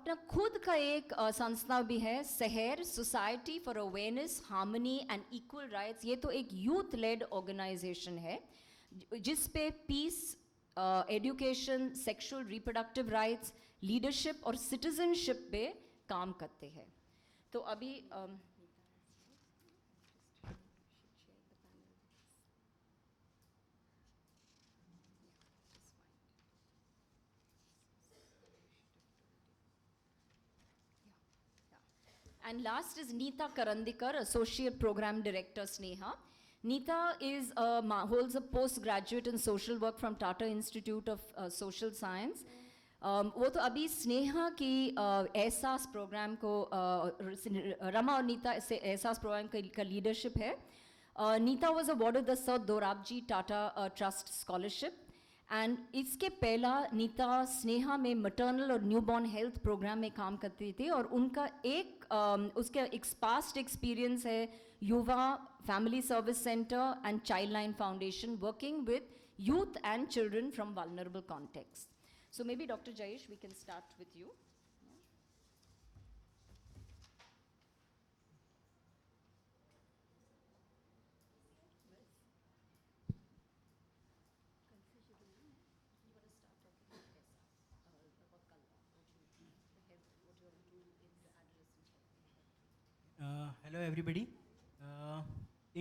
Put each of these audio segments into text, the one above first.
अपना खुद का एक संस्था भी है, Sahar, society for awareness, harmony and equal rights. ये तो एक यूथ लेड ऑर्गेनाइजेशन है जिस पे peace, education, sexual reproductive rights, leadership और सिटीजनशिप पे काम करते हैं। तो अभी and last is Neeta Karandikar, Associate Program Director, Sneha. Neeta holds a postgraduate in social work from Tata Institute of Social Science. वो तो अभी स्नेहा की एहसास प्रोग्राम को रमा और नीता से एहसास प्रोग्राम का लीडरशिप है। Nita was awarded the Sir Dorabji Tata Trust scholarship and इसके पहला नीता स्नेहा में मैटरनल और न्यूबॉर्न हेल्थ प्रोग्राम में काम करती थी और उनका उसका एक पास्ट एक्सपीरियंस है युवा family service centre and child line foundation working with youth and children from vulnerable context. So maybe Dr. Jayesh, we can start with you. Hello everybody.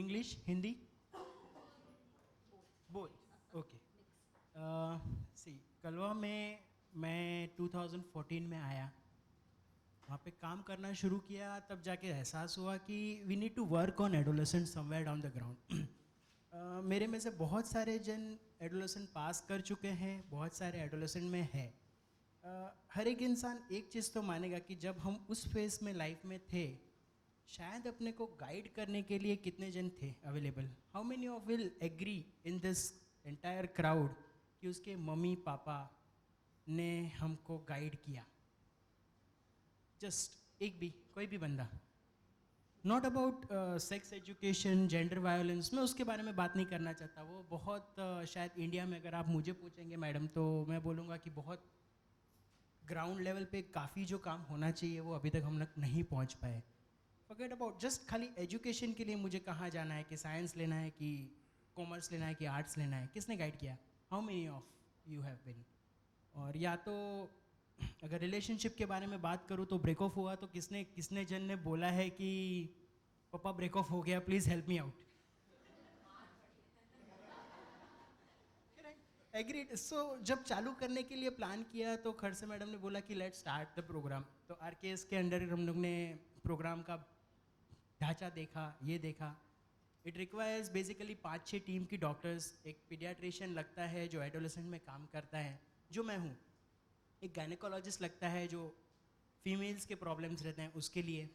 English, Hindi? Both. Okay. सी कलवा में मैं 2014 में आया, वहाँ पे काम करना शुरू किया, तब जाके एहसास हुआ कि we need to work on adolescent somewhere down the ground. मेरे में से बहुत सारे जन एडोलेसेंट पास कर चुके हैं, बहुत सारे एडोलेसेंट में है। हर एक इंसान एक चीज़ तो मानेगा कि जब हम उस फेज में लाइफ में थे, शायद अपने को गाइड करने के लिए कितने जन थे available. How many of will agree in this entire crowd कि उसके मम्मी पापा ने हमको गाइड किया? जस्ट एक भी, कोई भी बंदा। Not about sex education, gender violence, मैं उसके बारे में बात नहीं करना चाहता। वो बहुत शायद इंडिया में अगर आप मुझे पूछेंगे मैडम, तो मैं बोलूँगा कि बहुत ग्राउंड लेवल पे काफ़ी जो काम होना चाहिए वो अभी तक हम लोग नहीं पहुँच पाए। फॉरगेट अबाउट जस्ट खाली एजुकेशन के लिए मुझे कहाँ जाना है, कि साइंस लेना है, कि कॉमर्स लेना है, कि आर्ट्स लेना है, किसने गाइड किया? How many of you have been? और या तो अगर रिलेशनशिप के बारे में बात करूँ तो ब्रेक ऑफ हुआ तो किसने जन ने बोला है कि पापा ब्रेक ऑफ हो गया, please help me out? Agreed. So जब चालू करने के लिए प्लान किया तो खड़से मैडम ने बोला कि लेट्स स्टार्ट द प्रोग्राम। तो आरकेएस के अंडर हम लोग ने प्रोग्राम का ढांचा देखा, ये देखा। इट रिक्वायर्स बेसिकली 5-6 टीम की डॉक्टर्स, एक पीडियाट्रिशियन लगता है जो एडोलेसेंट में काम करता है, जो मैं हूँ, एक गायनेकोलॉजिस्ट लगता है जो फीमेल्स के प्रॉब्लम्स रहते हैं उसके लिए,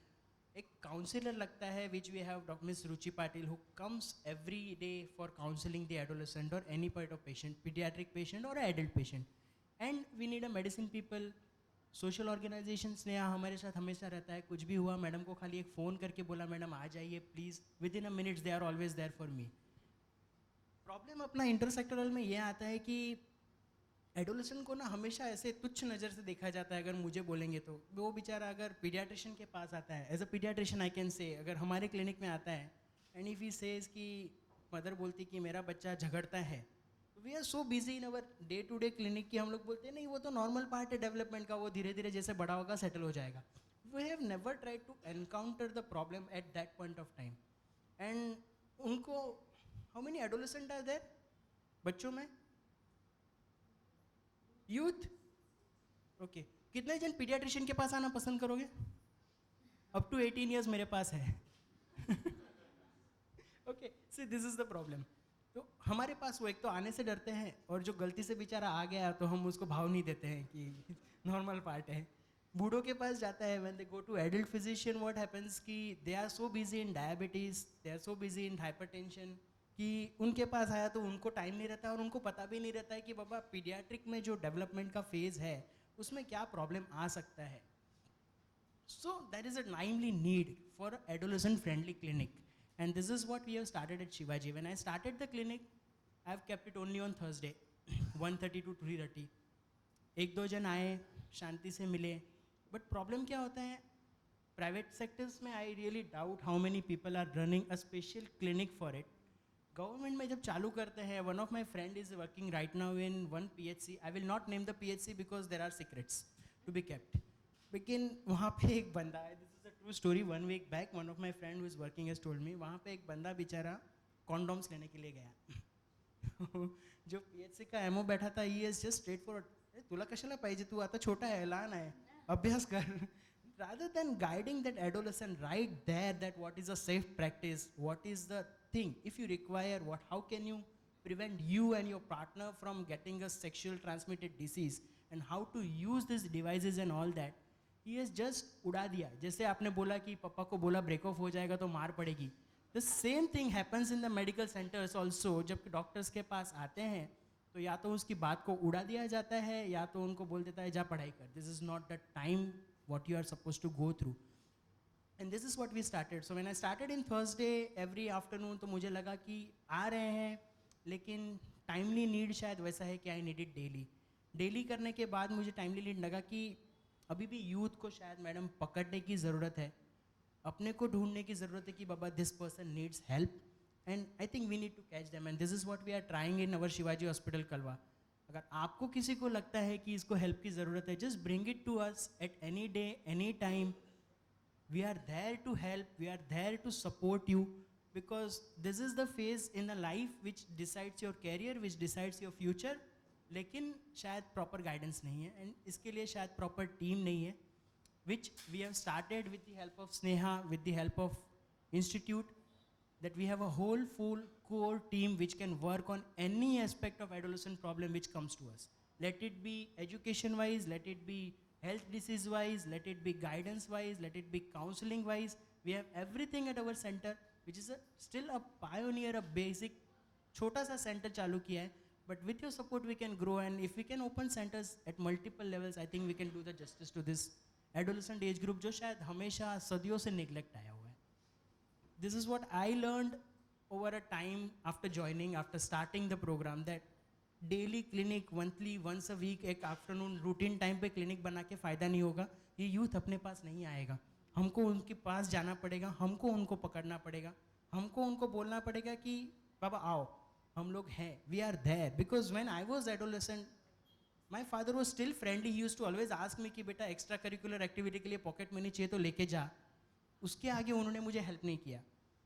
एक काउंसलर लगता है which we have doctor miss Ruchi Patil who comes every day for counselling the adolescent और any part of patient, paediatric patient और adult patient. And we need a medicine people. Social organisations ने हमारे साथ हमेशा रहता है, कुछ भी हुआ मैडम को खाली एक फ़ोन करके बोला मैडम आ जाइए please, within a minutes they are always there for me. Problem अपना इंटरसेक्टरल में ये आता है कि एडोलेसेंट को ना हमेशा ऐसे तुच्छ नज़र से देखा जाता है। अगर मुझे बोलेंगे तो वो बेचारा अगर पीडियाट्रिशियन के पास आता है, as a paediatrician I can say, अगर हमारे क्लिनिक में आता है एंड इफ ही सेज कि मदर बोलती कि मेरा बच्चा झगड़ता है, we are so busy in our day to day clinic कि हम लोग बोलते हैं नहीं वो तो नॉर्मल पार्ट है डेवलपमेंट का, वो धीरे धीरे जैसे बड़ा होगा सेटल हो जाएगा। We have never try to encounter the problem at that point of time. And उनको, how many adolescent are there बच्चों में? यूथ? ओके, कितने जन पीडियाट्रिशियन के पास आना पसंद करोगे? अप टू 18 ईयर्स मेरे पास है। Okay, see this is the problem. तो हमारे पास वो एक तो आने से डरते हैं, और जो गलती से बेचारा आ गया तो हम उसको भाव नहीं देते हैं कि नॉर्मल पार्ट है। बूढ़ों के पास जाता है, when they go to adult physician what happens कि they are so busy in diabetes, they are so busy in hypertension कि उनके पास आया तो उनको टाइम नहीं रहता, और उनको पता भी नहीं रहता है कि बाबा पीडियाट्रिक में जो डेवलपमेंट का फेज है उसमें क्या प्रॉब्लम आ सकता है। So there is a timely need for adolescent friendly clinic, and this is what we have started at Shivaji. When I started the clinic, I have kept it only on Thursday 1:30 to 3:30. एक दो जन आए, शांति से मिले, but problem क्या होता है private sectors में, I really doubt how many people are running a special clinic for it. Government में जब चालू करते हैं, one of my friend is working right now in one PHC. I will not name the PHC because there are secrets to be kept. लेकिन वहाँ पे एक बंदा है, this is a true story, 1 week back one of my friend who is working has told me, वहाँ पे एक बंदा बेचारा कॉन्डोम्स लेने के लिए गया. जो PHC का एमओ बैठा था, he is just straight forward, तुला कशाला पाहिजे, तू आता छोटा आहे, लहान आहे, अभ्यास कर. Rather than guiding that adolescent right there, that what is a safe practice, what is the thing, if you require what, how can you prevent you and your partner from getting a sexual transmitted disease, and how to use these devices and all that, he has just उड़ा दिया. जैसे आपने बोला कि पापा को बोला break off हो जाएगा तो मार पड़ेगी, the same thing happens in the medical centers also. जब डॉक्टर्स के पास आते हैं तो या तो उसकी बात को उड़ा दिया जाता है, या तो उनको बोल देता है जा पढ़ाई कर, this is not the time what you are supposed to go through. And this is what we started. So when I started in Thursday every afternoon, तो मुझे लगा कि आ रहे हैं, लेकिन टाइमली नीड शायद वैसा है कि I need it daily. Daily करने के बाद मुझे टाइमली नीड लगा कि अभी भी यूथ को शायद मैडम पकड़ने की ज़रूरत है, अपने को ढूंढने की ज़रूरत है कि बाबा this person needs help, and I think we need to catch them, and this is what we are trying in our Shivaji hospital Kalwa. अगर आपको किसी को लगता है कि इसको हेल्प की ज़रूरत है, just bring it to us at any day any time. We are there to help, we are there to support you, because this is the phase in the life which decides your career, which decides your future. लेकिन शायद proper guidance नहीं है, and इसके लिए शायद proper team नहीं है, which we have started with the help of Sneha, with the help of institute, that we have a whole full core team which can work on any aspect of adolescent problem which comes to us. Let it be education wise, let it be health disease wise, let it be guidance wise, let it be counseling wise. We have everything at our center, which is still a pioneer, a basic छोटा सा center चालू किया है, but with your support we can grow, and if we can open centers at multiple levels, I think we can do the justice to this adolescent age group जो शायद हमेशा सदियों से neglect आया हुआ है. This is what I learned over a time after joining, after starting the program, that daily clinic, monthly, once a week, एक afternoon routine time पे clinic बना के फ़ायदा नहीं होगा. ये youth अपने पास नहीं आएगा, हमको उनके पास जाना पड़ेगा, हमको उनको पकड़ना पड़ेगा, हमको उनको बोलना पड़ेगा कि बाबा आओ, हम लोग हैं, we are there. Because when I was adolescent, my father was still friendly. He used to always ask me कि बेटा extra curricular activity के लिए pocket money चाहिए तो लेके जा. उसके आगे उन्होंने मुझे हेल्प नहीं किया,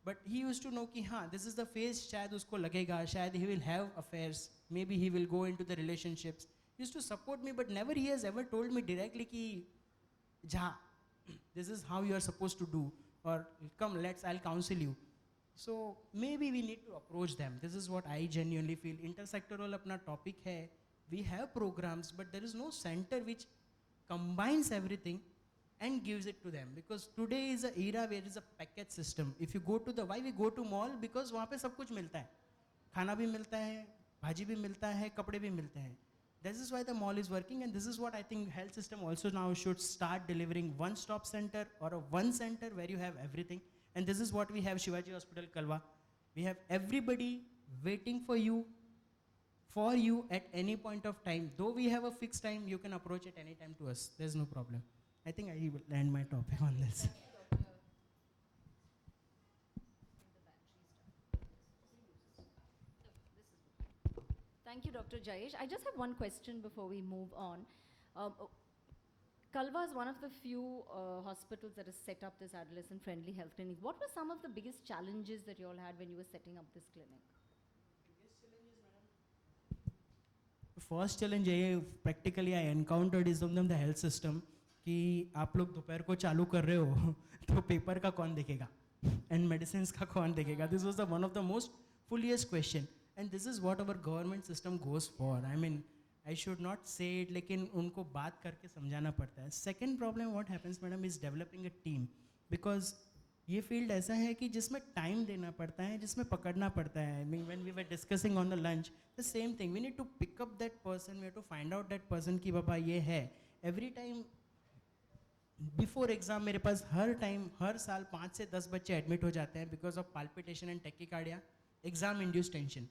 but he used to know कि हाँ दिस इज द फेज, शायद उसको लगेगा, शायद he will have affairs, maybe he will go into the relationships. Use to support me, but never he has ever told me directly कि जा, this is how you are suppose to do, और come let's I will counsel you. So maybe we need to approach them. This is what I genuinely feel. Intersectoral अपना topic है, we have programmes, but there is no centre which combines everything and gives it to them, because today is a era where is a package system. If you go to the, why we go to mall, because वहाँ पे सब कुछ मिलता है, खाना भी मिलता है, भाजी भी मिलता है, कपड़े भी मिलते हैं. This is why the mall is working, and this is what I think health system also now should start delivering one stop center, or a one center where you have everything. And this is what we have Shivaji Hospital Kalwa. We have everybody waiting for you at any point of time. Though we have a fixed time, you can approach at any time to us, there's no problem. I think I will end my topic on this. Thank you, Dr. Jayesh. I just have one question before we move on. Kalwa is one of the few hospitals that has set up this adolescent-friendly health clinic. What were some of the biggest challenges that you all had when you were setting up this clinic? First challenge ये practically I encountered is from the health system, कि आप लोग दोपहर को चालू कर रहे हो तो पेपर का कौन देखेगा, एंड मेडिसिन का कौन देखेगा. This was the one of the most fooliest question, and this is what our government system goes for. I mean I should not say it, लेकिन उनको बात करके समझाना पड़ता है. Second problem what happens madam is developing a team, because ये field ऐसा है कि जिसमें टाइम देना पड़ता है, जिसमें पकड़ना पड़ता है. I mean when we were discussing on the lunch, the same thing, we need to pick up that person, we have to find out that person कि बाबा ये है. एवरी टाइम बिफोर एग्जाम मेरे पास हर साल 5 से 10 बच्चे एडमिट हो जाते हैं because of palpitation and tachycardia, exam induce tension.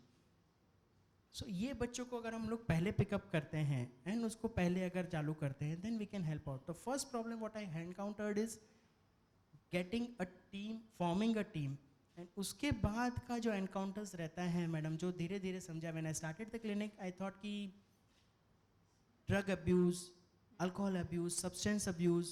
So ये बच्चों को अगर हम लोग पहले पिकअप करते हैं एंड उसको पहले अगर चालू करते हैं then we can help out. The first problem what I encountered is getting a team, forming a team. And उसके बाद का जो एनकाउंटर्स रहता है मैडम, जो धीरे धीरे समझा. When I started the clinic I thought कि drug abuse, alcohol abuse, substance abuse,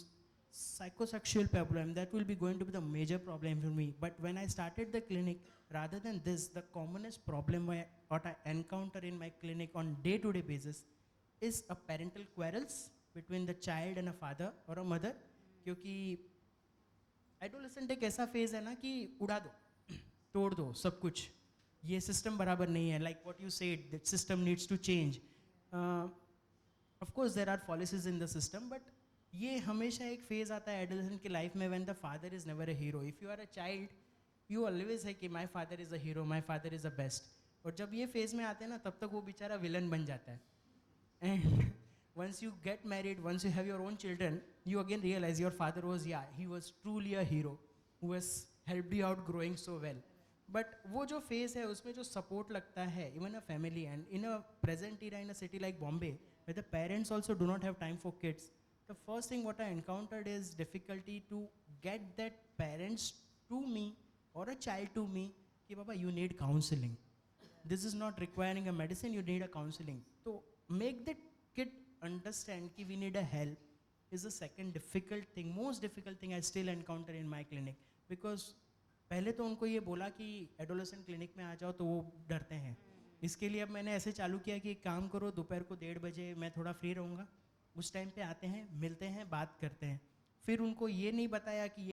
psychosexual problem, that will be going to be the major problem for me. But when I started the clinic, rather than this, the commonest problem what I encounter in my clinic on day-to-day basis is a parental quarrels between the child and a father or a mother. क्योंकि adolescent एक ऐसा phase है ना कि उड़ा दो, तोड़ दो सब कुछ, ये सिस्टम बराबर नहीं है. Like what you said, that system needs to change. Of course there are policies in the system, but ये हमेशा एक फेज आता है एडोलेसेंट की लाइफ में when the father is never a hero. If you are a child you always है कि my father is a hero, my father is a best. और जब ये फेज में आते हैं ना तब तक वो बेचारा विलन बन जाता है. And once you get married, once you have your own children, you again realize your father was, he was truly a hero who has helped you out growing so well. But वो जो phase है उसमें जो support लगता है, even a family, and in a present era in a city like Bombay, where the parents also do not have time for kids, the first thing what I encountered is difficulty to get that parents to me or a child to me कि बाबा you need counseling. This is not requiring a medicine, you need a counseling. So make that kid understand कि we need a help is the second difficult thing, most difficult thing I still encounter in my clinic. Because पहले तो उनको ये बोला कि adolescent clinic में आ जाओ तो वो डरते हैं. इसके लिए अब मैंने ऐसे चालू किया कि एक काम करो, दोपहर को 1:30 बजे मैं थोड़ा फ्री रहूँगा, उस टाइम पे आते हैं, मिलते हैं, बात करते हैं. फिर उनको ये नहीं बताया कि